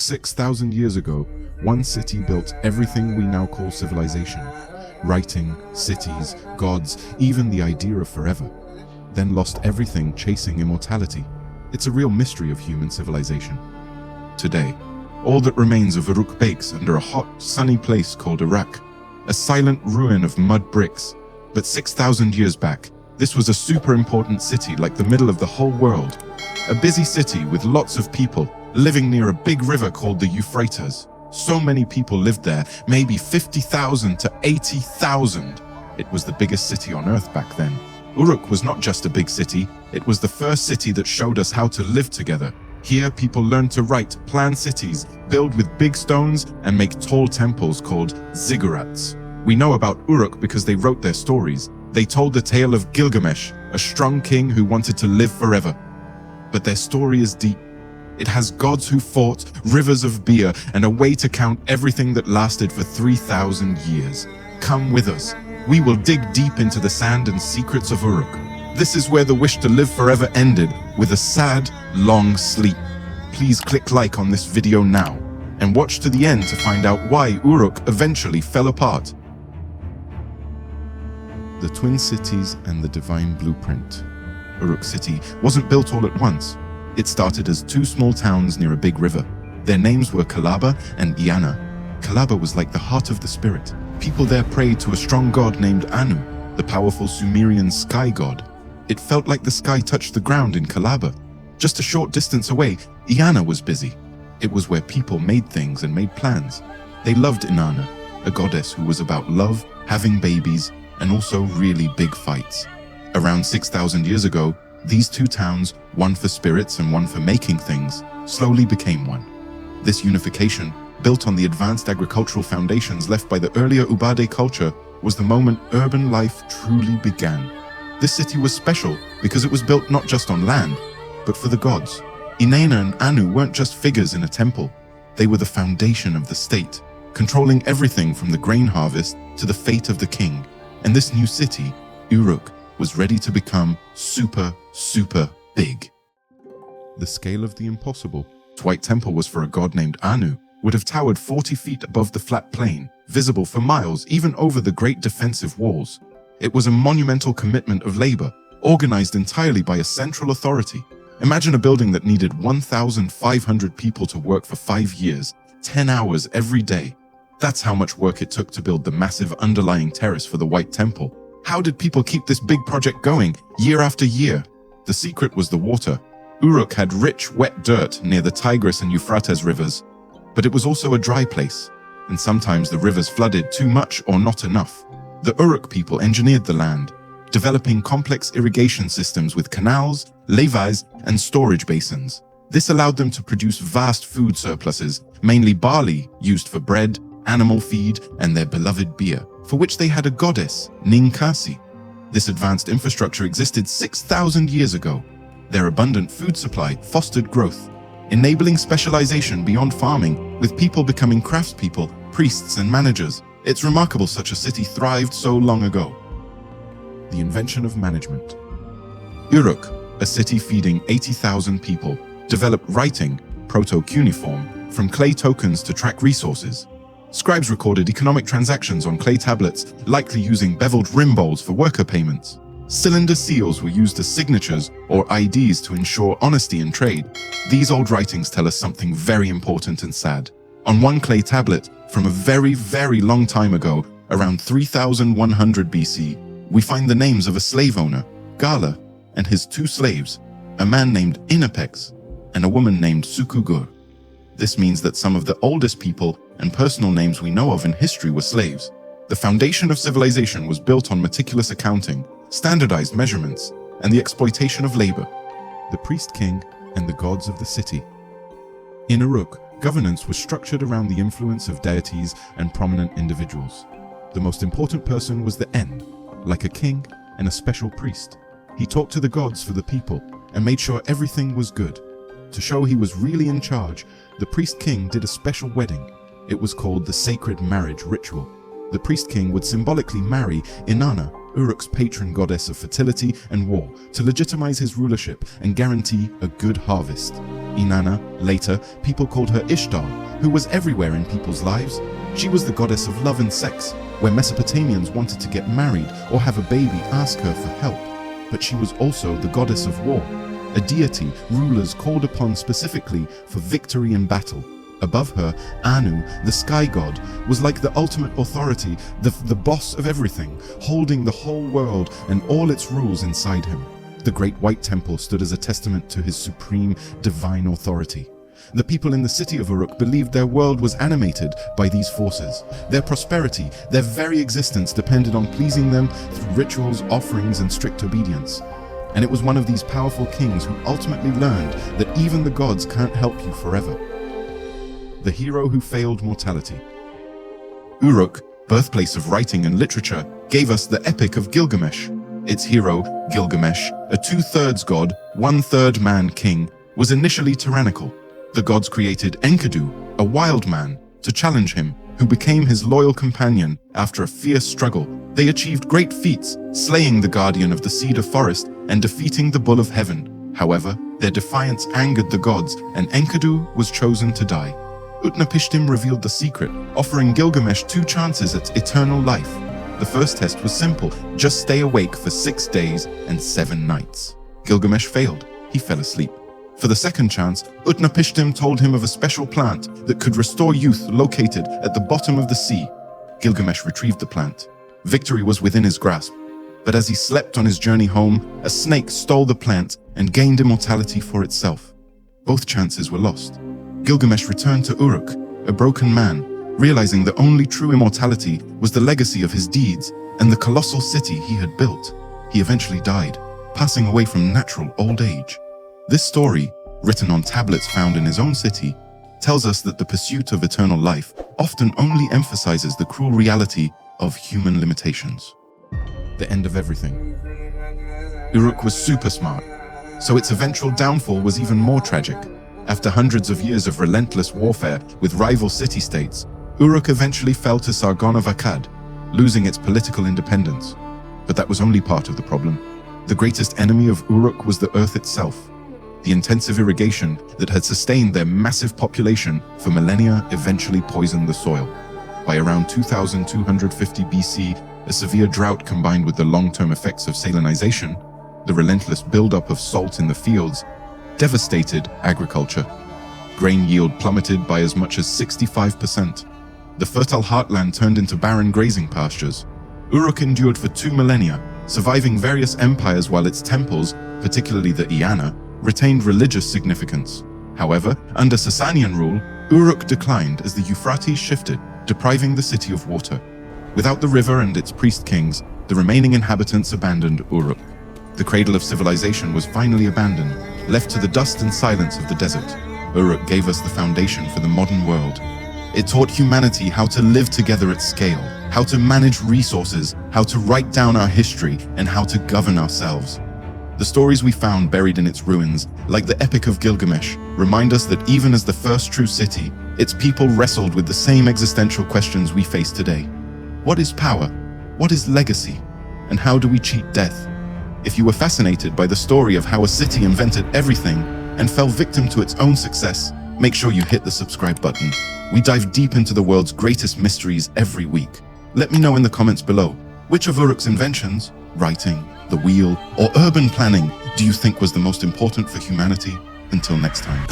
Uruk 6,000 years ago, one city built everything we now call civilization. Writing, cities, gods, even the idea of forever. Then lost everything chasing immortality. It's a real mystery of human civilization. Today, all that remains of Uruk bakes under a hot, sunny place called Erech, a silent ruin of mud bricks. But 6,000 years back, this was a super important city like the middle of the whole world. A busy city with lots of people living near a big river called the Euphrates. So many people lived there, maybe 50,000 to 80,000. It was the biggest city on Earth back then. Uruk was not just a big city, it was the first city that showed us how to live together. Here, people learned to write, plan cities, build with big stones, and make tall temples called Ziggurats. We know about Uruk because they wrote their stories. They told the tale of Gilgamesh, a strong king who wanted to live forever. But their story is deep. It has gods who fought, rivers of beer, and a way to count everything that lasted for 3,000 years. Come with us. We will dig deep into the sand and secrets of Uruk. This is where the wish to live forever ended, with a sad, long sleep. Please click like on this video now, and watch to the end to find out why Uruk eventually fell apart. The Twin Cities and the Divine Blueprint. Uruk City wasn't built all at once. It started as two small towns near a big river. Their names were Kalaba and Iana. Kalaba was like the heart of the spirit. People there prayed to a strong god named Anu, the powerful Sumerian sky god. It felt like the sky touched the ground in Kalaba. Just a short distance away, Iana was busy. It was where people made things and made plans. They loved Inanna, a goddess who was about love, having babies, and also really big fights. Around 6,000 years ago, these two towns, one for spirits and one for making things, slowly became one. This unification, built on the advanced agricultural foundations left by the earlier Ubade culture, was the moment urban life truly began. This city was special because it was built not just on land, but for the gods. Inanna and Anu weren't just figures in a temple. They were the foundation of the state, controlling everything from the grain harvest to the fate of the king. And this new city, Uruk, was ready to become super big. The scale of the impossible. The White Temple was for a god named Anu, would have towered 40 feet above the flat plain, visible for miles, even over the great defensive walls. It was a monumental commitment of labor, organized entirely by a central authority. Imagine a building that needed 1,500 people to work for 5 years, 10 hours every day. That's how much work it took to build the massive underlying terrace for the White Temple. How did people keep this big project going, year after year? The secret was the water. Uruk had rich, wet dirt near the Tigris and Euphrates rivers, but it was also a dry place, and sometimes the rivers flooded too much or not enough. The Uruk people engineered the land, developing complex irrigation systems with canals, levees, and storage basins. This allowed them to produce vast food surpluses, mainly barley used for bread, animal feed, and their beloved beer, for which they had a goddess, Ninkasi. This advanced infrastructure existed 6,000 years ago. Their abundant food supply fostered growth, enabling specialization beyond farming, with people becoming craftspeople, priests, and managers. It's remarkable such a city thrived so long ago. The invention of management. Uruk, a city feeding 80,000 people, developed writing, proto-cuneiform, from clay tokens to track resources. Scribes recorded economic transactions on clay tablets, likely using beveled rim bowls for worker payments. Cylinder seals were used as signatures or IDs to ensure honesty in trade. These old writings tell us something very important and sad. On one clay tablet, from a very long time ago, around 3100 BC, we find the names of a slave owner, Gala, and his 2 slaves, a man named Inapex and a woman named Sukugur. This means that some of the oldest people and personal names we know of in history were slaves. The foundation of civilization was built on meticulous accounting, standardized measurements, and the exploitation of labor. The priest-king and the gods of the city. In Uruk, governance was structured around the influence of deities and prominent individuals. The most important person was the En, like a king and a special priest. He talked to the gods for the people and made sure everything was good. To show he was really in charge, the priest-king did a special wedding. It was called the sacred marriage ritual. The priest-king would symbolically marry Inanna, Uruk's patron goddess of fertility and war, to legitimize his rulership and guarantee a good harvest. Inanna. Later, people called her Ishtar, who was everywhere in people's lives. She was the goddess of love and sex. Where Mesopotamians wanted to get married or have a baby, ask her for help. But she was also the goddess of war, a deity rulers called upon specifically for victory in battle. Above her, Anu, the sky god, was like the ultimate authority, the boss of everything, holding the whole world and all its rules inside him. The Great White Temple stood as a testament to his supreme divine authority. The people in the city of Uruk believed their world was animated by these forces. Their prosperity, their very existence depended on pleasing them through rituals, offerings, and strict obedience. And it was one of these powerful kings who ultimately learned that even the gods can't help you forever. The hero who failed mortality. Uruk, birthplace of writing and literature, gave us the Epic of Gilgamesh. Its hero, Gilgamesh, a 2/3 god, 1/3 man king, was initially tyrannical. The gods created Enkidu, a wild man, to challenge him, who became his loyal companion after a fierce struggle. They achieved great feats, slaying the guardian of the cedar forest and defeating the bull of heaven. However, their defiance angered the gods, and Enkidu was chosen to die. Utnapishtim revealed the secret, offering Gilgamesh 2 chances at eternal life. The first test was simple: just stay awake for 6 days and 7 nights. Gilgamesh failed. He fell asleep. For the second chance, Utnapishtim told him of a special plant that could restore youth located at the bottom of the sea. Gilgamesh retrieved the plant. Victory was within his grasp. But as he slept on his journey home, a snake stole the plant and gained immortality for itself. Both chances were lost. Gilgamesh returned to Uruk, a broken man, realizing the only true immortality was the legacy of his deeds and the colossal city he had built. He eventually died, passing away from natural old age. This story, written on tablets found in his own city, tells us that the pursuit of eternal life often only emphasizes the cruel reality of human limitations. The end of everything. Uruk was super smart, so its eventual downfall was even more tragic. After hundreds of years of relentless warfare with rival city-states, Uruk eventually fell to Sargon of Akkad, losing its political independence. But that was only part of the problem. The greatest enemy of Uruk was the earth itself. The intensive irrigation that had sustained their massive population for millennia eventually poisoned the soil. By around 2250 BC, a severe drought combined with the long-term effects of salinization, the relentless buildup of salt in the fields, devastated agriculture. Grain yield plummeted by as much as 65%. The fertile heartland turned into barren grazing pastures. Uruk endured for 2 millennia, surviving various empires while its temples, particularly the Eanna, retained religious significance. However, under Sasanian rule, Uruk declined as the Euphrates shifted, depriving the city of water. Without the river and its priest kings, the remaining inhabitants abandoned Uruk. The cradle of civilization was finally abandoned, left to the dust and silence of the desert. Uruk gave us the foundation for the modern world. It taught humanity how to live together at scale, how to manage resources, how to write down our history, and how to govern ourselves. The stories we found buried in its ruins, like the Epic of Gilgamesh, remind us that even as the first true city, its people wrestled with the same existential questions we face today. What is power? What is legacy? And how do we cheat death? If you were fascinated by the story of how a city invented everything and fell victim to its own success, make sure you hit the subscribe button. We dive deep into the world's greatest mysteries every week. Let me know in the comments below, which of Uruk's inventions, writing, the wheel, or urban planning, do you think was the most important for humanity? Until next time.